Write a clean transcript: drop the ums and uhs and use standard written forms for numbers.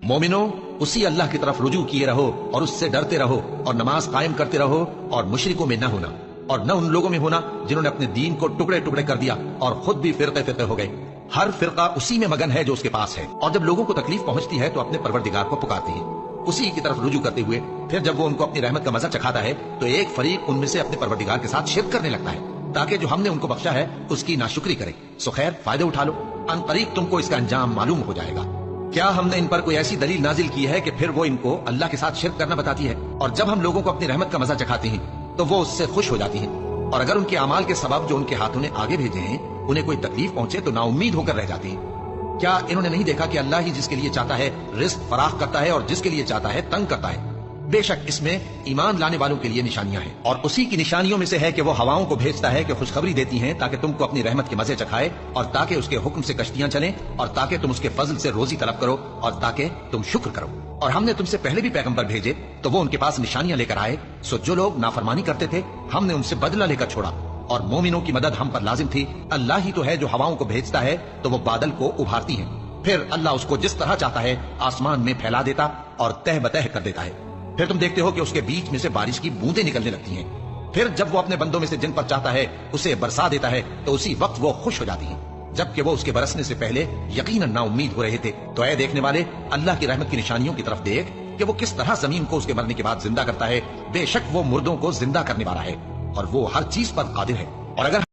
मोमिनो, उसी अल्लाह की तरफ रुजू किए रहो और उससे डरते रहो और नमाज कायम करते रहो और मुशरिकों में न होना और न उन लोगों में होना जिन्होंने अपने दीन को टुकड़े टुकड़े कर दिया और खुद भी फिरके फिरके हो गए। हर फिरका उसी में मगन है जो उसके पास है, और जब लोगों को तकलीफ पहुंचती है तो अपने परवरदिगार को पुकारती है, उसी की तरफ रुजू करते हुए। फिर जब वो उनको अपनी रहमत का मजा चखाता है तो एक फरीक उनमें से अपने परवरदिगार के साथ शिरक करने लगता है ताकि जो हमने उनको बख्शा है उसकी नाशुक्री करे। सो खैर, फायदे उठा लो, अनकरीब तुमको इसका अंजाम मालूम हो जाएगा। क्या हमने इन पर कोई ऐसी दलील नाजिल की है कि फिर वो इनको अल्लाह के साथ शिरक करना बताती है? और जब हम लोगों को अपनी रहमत का मजा चखाते हैं तो वो उससे खुश हो जाती हैं, और अगर उनके अमाल के सबब जो उनके हाथों ने आगे भेजे हैं उन्हें कोई तकलीफ पहुंचे तो नाउम्मीद होकर रह जाती हैं। क्या इन्होंने नहीं देखा कि अल्लाह ही जिसके लिए चाहता है रिस्क फराख करता है और जिसके लिए चाहता है तंग करता है? बेशक इसमें ईमान लाने वालों के लिए निशानियां हैं, और उसी की निशानियों में से है कि वो हवाओं को भेजता है कि खुशखबरी देती हैं ताकि तुमको अपनी रहमत के मजे चखाए, और ताकि उसके हुक्म से कश्तियां चलें, और ताकि तुम उसके फजल से रोजी तलब करो, और ताकि तुम शुक्र करो। और हमने तुमसे पहले भी पैगंबर भेजे तो वो उनके पास निशानियां लेकर आए। सो जो लोग नाफरमानी करते थे हमने उनसे बदला लेकर छोड़ा, और मोमिनों की मदद हम पर लाजिम थी। अल्लाह ही तो है जो हवाओं को भेजता है तो वो बादल को उभारती है, फिर अल्लाह उसको जिस तरह चाहता है आसमान में फैला देता और तह बतह कर देता है। फिर तुम देखते हो कि उसके बीच में से बारिश की बूंदें निकलने लगती हैं। फिर जब वो अपने बंदों में से जिन पर चाहता है उसे बरसा देता है तो उसी वक्त वो खुश हो जाती हैं, जबकि वो उसके बरसने से पहले यकीनन नाउम्मीद हो रहे थे। तो ऐ देखने वाले, अल्लाह की रहमत की निशानियों की तरफ देख कि वो किस तरह जमीन को उसके मरने के बाद जिंदा करता है। बेशक वो मुर्दों को जिंदा करने वाला है और वो हर चीज पर कादिर है। और अगर